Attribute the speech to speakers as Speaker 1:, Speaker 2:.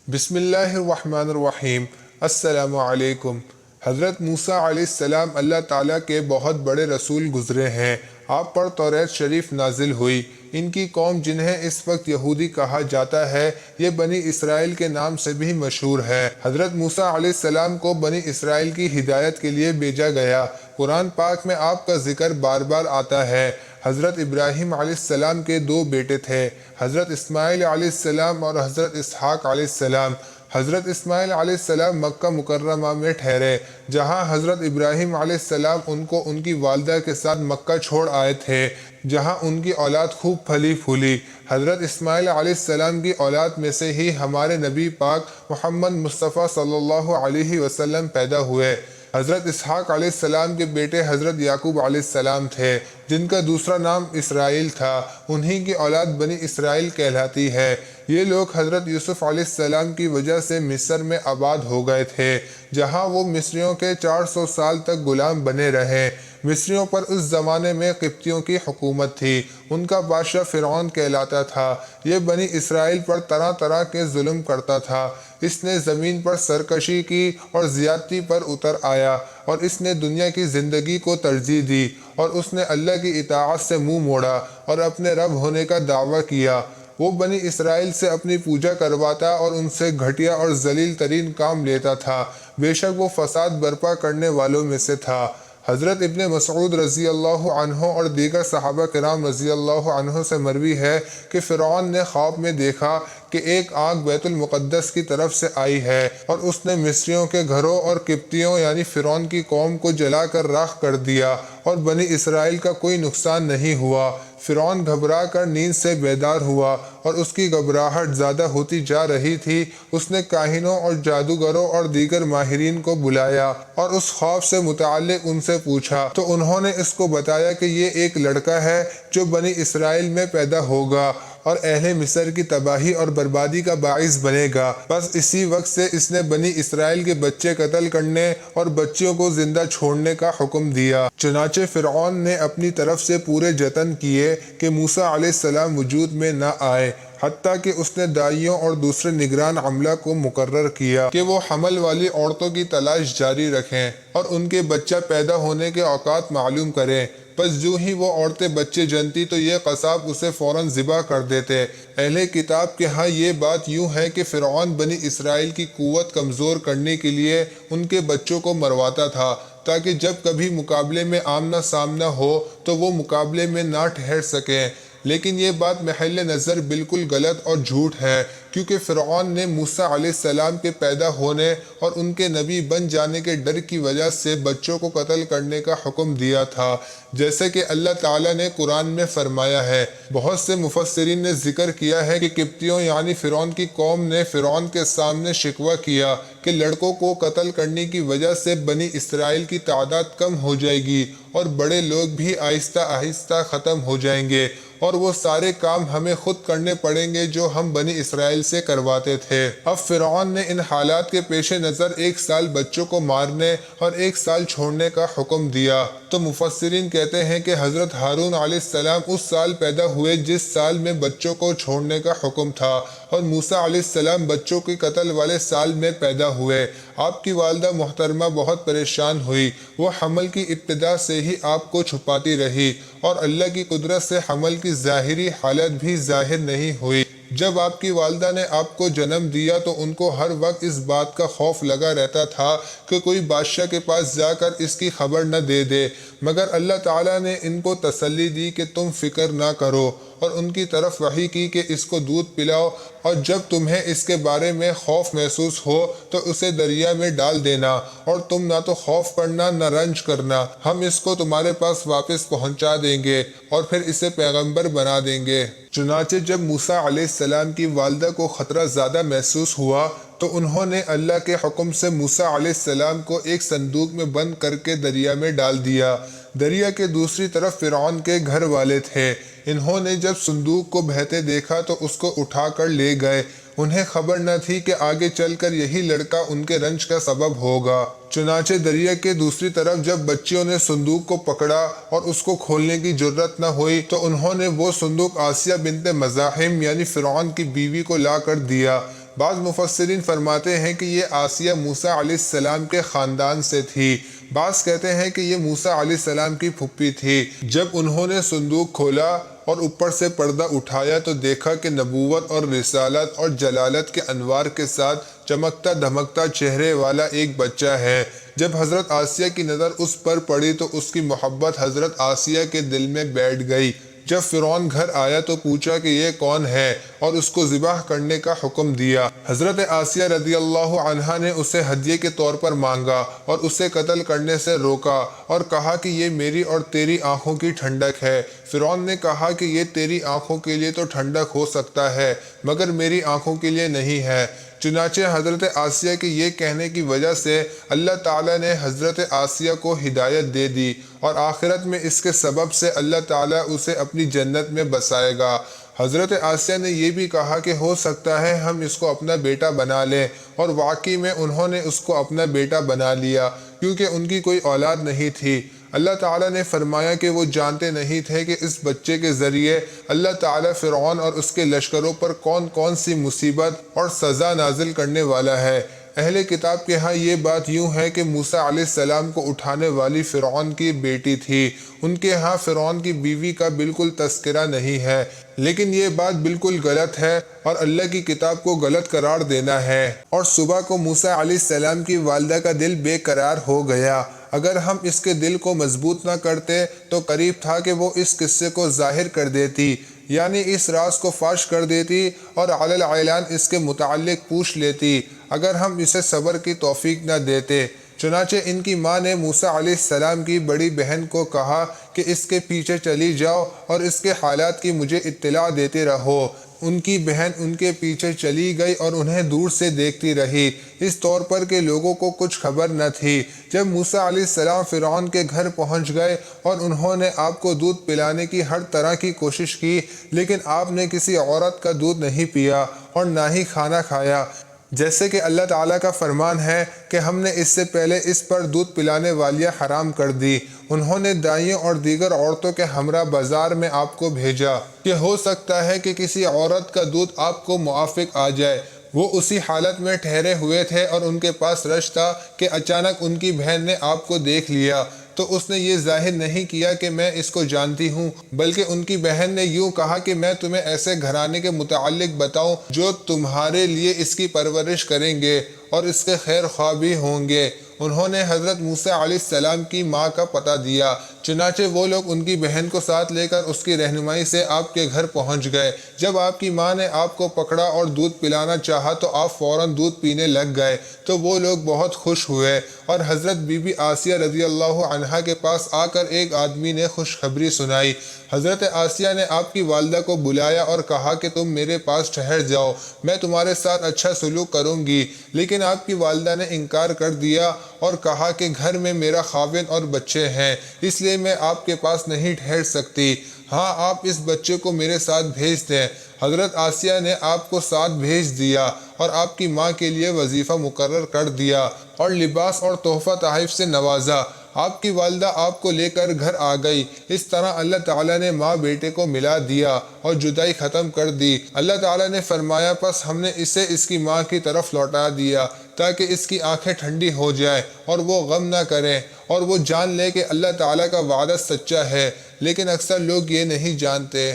Speaker 1: بسم اللہ الرحمن الرحیم۔ السلام علیکم۔ حضرت موسیٰ علیہ السلام اللہ تعالیٰ کے بہت بڑے رسول گزرے ہیں۔ آپ پر توریت شریف نازل ہوئی۔ ان کی قوم جنہیں اس وقت یہودی کہا جاتا ہے، یہ بنی اسرائیل کے نام سے بھی مشہور ہے۔ حضرت موسیٰ علیہ السلام کو بنی اسرائیل کی ہدایت کے لیے بھیجا گیا۔ قرآن پاک میں آپ کا ذکر بار بار آتا ہے۔ حضرت ابراہیم علیہ السلام کے 2 بیٹے تھے، حضرت اسماعیل علیہ السلام اور حضرت اسحاق علیہ السلام۔ حضرت اسماعیل علیہ السلام مکہ مکرمہ میں ٹھہرے، جہاں حضرت ابراہیم علیہ السلام ان کو ان کی والدہ کے ساتھ مکہ چھوڑ آئے تھے، جہاں ان کی اولاد خوب پھلی پھولی۔ حضرت اسماعیل علیہ السلام کی اولاد میں سے ہی ہمارے نبی پاک محمد مصطفیٰ صلی اللہ علیہ وسلم پیدا ہوئے۔ حضرت اسحاق علیہ السلام کے بیٹے حضرت یعقوب علیہ السلام تھے، جن کا دوسرا نام اسرائیل تھا۔ انہی کی اولاد بنی اسرائیل کہلاتی ہے۔ یہ لوگ حضرت یوسف علیہ السلام کی وجہ سے مصر میں آباد ہو گئے تھے، جہاں وہ مصریوں کے 400 سال تک غلام بنے رہے۔ مصریوں پر اس زمانے میں قبطیوں کی حکومت تھی۔ ان کا بادشاہ فرعون کہلاتا تھا۔ یہ بنی اسرائیل پر طرح طرح کے ظلم کرتا تھا۔ اس نے زمین پر سرکشی کی اور زیادتی پر اتر آیا، اور اس نے دنیا کی زندگی کو ترجیح دی، اور اس نے اللہ کی اطاعت سے منہ موڑا اور اپنے رب ہونے کا دعویٰ کیا۔ وہ بنی اسرائیل سے اپنی پوجا کرواتا اور ان سے گھٹیا اور ذلیل ترین کام لیتا تھا۔ بے شک وہ فساد برپا کرنے والوں میں سے تھا۔ حضرت ابن مسعود رضی اللہ عنہ اور دیگر صحابہ کرام رضی اللہ عنہ سے مروی ہے کہ فرعون نے خواب میں دیکھا کہ ایک آگ بیت المقدس کی طرف سے آئی ہے، اور اس نے مصریوں کے گھروں اور قبطیوں یعنی فرعون کی قوم کو جلا کر راکھ کر دیا، اور بنی اسرائیل کا کوئی نقصان نہیں ہوا۔ فرعون گھبرا کر نیند سے بیدار ہوا، اور اس کی گھبراہٹ زیادہ ہوتی جا رہی تھی۔ اس نے کاہنوں اور جادوگروں اور دیگر ماہرین کو بلایا اور اس خواب سے متعلق ان سے پوچھا، تو انہوں نے اس کو بتایا کہ یہ ایک لڑکا ہے جو بنی اسرائیل میں پیدا ہوگا اور اہل مصر کی تباہی اور بربادی کا باعث بنے گا۔ بس اسی وقت سے اس نے بنی اسرائیل کے بچے قتل کرنے اور بچیوں کو زندہ چھوڑنے کا حکم دیا۔ چنانچہ فرعون نے اپنی طرف سے پورے جتن کیے کہ موسیٰ علیہ السلام وجود میں نہ آئے، حتیٰ کہ اس نے دائیوں اور دوسرے نگران عملہ کو مقرر کیا کہ وہ حمل والی عورتوں کی تلاش جاری رکھیں اور ان کے بچہ پیدا ہونے کے اوقات معلوم کریں۔ پس جو ہی وہ عورتیں بچے جنتی تو یہ قصاب اسے فوراً ذبح کر دیتے۔ اہل کتاب کے ہاں یہ بات یوں ہے کہ فرعون بنی اسرائیل کی قوت کمزور کرنے کے لیے ان کے بچوں کو مرواتا تھا، تاکہ جب کبھی مقابلے میں آمنا سامنا ہو تو وہ مقابلے میں نہ ٹھہر سکیں۔ لیکن یہ بات محل نظر بالکل غلط اور جھوٹ ہے، کیونکہ فرعون نے موسیٰ علیہ السلام کے پیدا ہونے اور ان کے نبی بن جانے کے ڈر کی وجہ سے بچوں کو قتل کرنے کا حکم دیا تھا، جیسے کہ اللہ تعالیٰ نے قرآن میں فرمایا ہے۔ بہت سے مفسرین نے ذکر کیا ہے کہ قبطیوں یعنی فرعون کی قوم نے فرعون کے سامنے شکوہ کیا کہ لڑکوں کو قتل کرنے کی وجہ سے بنی اسرائیل کی تعداد کم ہو جائے گی اور بڑے لوگ بھی آہستہ آہستہ ختم ہو جائیں گے، اور وہ سارے کام ہمیں خود کرنے پڑیں گے جو ہم بنی اسرائیل سے کرواتے تھے۔ اب فرعون نے ان حالات کے پیش نظر 1 سال بچوں کو مارنے اور 1 سال چھوڑنے کا حکم دیا۔ تو مفسرین کہتے ہیں کہ حضرت ہارون علیہ السلام اس سال پیدا ہوئے جس سال میں بچوں کو چھوڑنے کا حکم تھا، اور موسیٰ علیہ السلام بچوں کے قتل والے سال میں پیدا ہوئے۔ آپ کی والدہ محترمہ بہت پریشان ہوئی۔ وہ حمل کی ابتدا سے ہی آپ کو چھپاتی رہی، اور اللہ کی قدرت سے حمل کی ظاہری حالت بھی ظاہر نہیں ہوئی۔ جب آپ کی والدہ نے آپ کو جنم دیا تو ان کو ہر وقت اس بات کا خوف لگا رہتا تھا کہ کوئی بادشاہ کے پاس جا کر اس کی خبر نہ دے دے، مگر اللہ تعالیٰ نے ان کو تسلی دی کہ تم فکر نہ کرو، اور ان کی طرف وحی کی کہ اس کو دودھ پلاؤ، اور جب تمہیں اس کے بارے میں خوف محسوس ہو تو اسے دریا میں ڈال دینا، اور تم نہ تو خوف کرنا نہ رنج کرنا، ہم اس کو تمہارے پاس واپس پہنچا دیں گے اور پھر اسے پیغمبر بنا دیں گے۔ چنانچہ جب موسیٰ علیہ السلام کی والدہ کو خطرہ زیادہ محسوس ہوا تو انہوں نے اللہ کے حکم سے موسیٰ علیہ السلام کو ایک صندوق میں بند کر کے دریا میں ڈال دیا۔ دریا کے دوسری طرف فرعون کے گھر والے تھے۔ انہوں نے جب صندوق کو بہتے دیکھا تو اس کو اٹھا کر لے گئے۔ انہیں خبر نہ تھی کہ آگے چل کر یہی لڑکا ان کے رنج کا سبب ہوگا۔ چنانچہ دریا کے دوسری طرف جب بچیوں نے صندوق کو پکڑا اور اس کو کھولنے کی جرت نہ ہوئی تو انہوں نے وہ صندوق آسیہ بنت مزاحم یعنی فرعون کی بیوی کو لا کر دیا۔ بعض مفسرین فرماتے ہیں کہ یہ آسیہ موسیٰ علیہ السلام کے خاندان سے تھی۔ بعض کہتے ہیں کہ یہ موسیٰ علیہ السلام کی پھوپھی تھی۔ جب انہوں نے صندوق کھولا اور اوپر سے پردہ اٹھایا تو دیکھا کہ نبوت اور رسالت اور جلالت کے انوار کے ساتھ چمکتا دھمکتا چہرے والا ایک بچہ ہے۔ جب حضرت آسیہ کی نظر اس پر پڑی تو اس کی محبت حضرت آسیہ کے دل میں بیٹھ گئی۔ جب فرعون گھر آیا تو پوچھا کہ یہ کون ہے اور اس کو ذبح کرنے کا حکم دیا۔ حضرت آسیہ رضی اللہ عنہا نے اسے ہدیے کے طور پر مانگا اور اسے قتل کرنے سے روکا اور کہا کہ یہ میری اور تیری آنکھوں کی ٹھنڈک ہے۔ فرعون نے کہا کہ یہ تیری آنکھوں کے لیے تو ٹھنڈک ہو سکتا ہے مگر میری آنکھوں کے لیے نہیں ہے۔ چنانچہ حضرت آسیہ کے یہ کہنے کی وجہ سے اللہ تعالیٰ نے حضرت آسیہ کو ہدایت دے دی اور آخرت میں اس کے سبب سے اللہ تعالیٰ اسے اپنی جنت میں بسائے گا۔ حضرت آسیہ نے یہ بھی کہا کہ ہو سکتا ہے ہم اس کو اپنا بیٹا بنا لیں، اور واقعی میں انہوں نے اس کو اپنا بیٹا بنا لیا کیونکہ ان کی کوئی اولاد نہیں تھی۔ اللہ تعالیٰ نے فرمایا کہ وہ جانتے نہیں تھے کہ اس بچے کے ذریعے اللہ تعالیٰ فرعون اور اس کے لشکروں پر کون کون سی مصیبت اور سزا نازل کرنے والا ہے۔ اہل کتاب کے ہاں یہ بات یوں ہے کہ موسیٰ علیہ السلام کو اٹھانے والی فرعون کی بیٹی تھی۔ ان کے ہاں فرعون کی بیوی کا بالکل تذکرہ نہیں ہے، لیکن یہ بات بالکل غلط ہے اور اللہ کی کتاب کو غلط قرار دینا ہے۔ اور صبح کو موسیٰ علیہ السلام کی والدہ کا دل بے قرار ہو گیا۔ اگر ہم اس کے دل کو مضبوط نہ کرتے تو قریب تھا کہ وہ اس قصے کو ظاہر کر دیتی، یعنی اس راز کو فاش کر دیتی اور علی الاعلان اس کے متعلق پوچھ لیتی اگر ہم اسے صبر کی توفیق نہ دیتے۔ چنانچہ ان کی ماں نے موسیٰ علیہ السلام کی بڑی بہن کو کہا کہ اس کے پیچھے چلی جاؤ اور اس کے حالات کی مجھے اطلاع دیتے رہو۔ ان کی بہن ان کے پیچھے چلی گئی اور انہیں دور سے دیکھتی رہی، اس طور پر کہ لوگوں کو کچھ خبر نہ تھی۔ جب موسیٰ علیہ السلام فرعون کے گھر پہنچ گئے اور انہوں نے آپ کو دودھ پلانے کی ہر طرح کی کوشش کی، لیکن آپ نے کسی عورت کا دودھ نہیں پیا اور نہ ہی کھانا کھایا، جیسے کہ اللہ تعالیٰ کا فرمان ہے کہ ہم نے اس سے پہلے اس پر دودھ پلانے والیاں حرام کر دی۔ انہوں نے دائیوں اور دیگر عورتوں کے ہمراہ بازار میں آپ کو بھیجا کہ ہو سکتا ہے کہ کسی عورت کا دودھ آپ کو موافق آ جائے۔ وہ اسی حالت میں ٹھہرے ہوئے تھے اور ان کے پاس رش تھا کہ اچانک ان کی بہن نے آپ کو دیکھ لیا، تو اس نے یہ ظاہر نہیں کیا کہ میں اس کو جانتی ہوں، بلکہ ان کی بہن نے یوں کہا کہ میں تمہیں ایسے گھرانے کے متعلق بتاؤں جو تمہارے لیے اس کی پرورش کریں گے اور اس کے خیر خواہ بھی ہوں گے۔ انہوں نے حضرت موسیٰ علیہ السلام کی ماں کا پتہ دیا، چنانچہ وہ لوگ ان کی بہن کو ساتھ لے کر اس کی رہنمائی سے آپ کے گھر پہنچ گئے۔ جب آپ کی ماں نے آپ کو پکڑا اور دودھ پلانا چاہا تو آپ فوراً دودھ پینے لگ گئے، تو وہ لوگ بہت خوش ہوئے، اور حضرت بی بی آسیہ رضی اللہ عنہا کے پاس آ کر ایک آدمی نے خوشخبری سنائی۔ حضرت آسیہ نے آپ کی والدہ کو بلایا اور کہا کہ تم میرے پاس ٹھہر جاؤ، میں تمہارے ساتھ اچھا سلوک کروں گی، لیکن آپ کی والدہ نے انکار کر دیا اور کہا کہ گھر میں میرا خاوند اور بچے ہیں، اس لیے میں آپ کے پاس نہیں ٹھہر سکتی۔ ہاں، آپ اس بچے کو میرے ساتھ بھیج دیں۔ حضرت آسیہ نے آپ کو ساتھ بھیج دیا اور آپ کی ماں کے لیے وظیفہ مقرر کر دیا اور لباس اور تحفہ تحائف سے نوازا۔ آپ کی والدہ آپ کو لے کر گھر آ گئی۔ اس طرح اللہ تعالیٰ نے ماں بیٹے کو ملا دیا اور جدائی ختم کر دی۔ اللہ تعالیٰ نے فرمایا پس ہم نے اسے اس کی ماں کی طرف لوٹا دیا تاکہ اس کی آنکھیں ٹھنڈی ہو جائیں اور وہ غم نہ کریں اور وہ جان لے کہ اللہ تعالیٰ کا وعدہ سچا ہے، لیکن اکثر لوگ یہ نہیں جانتے۔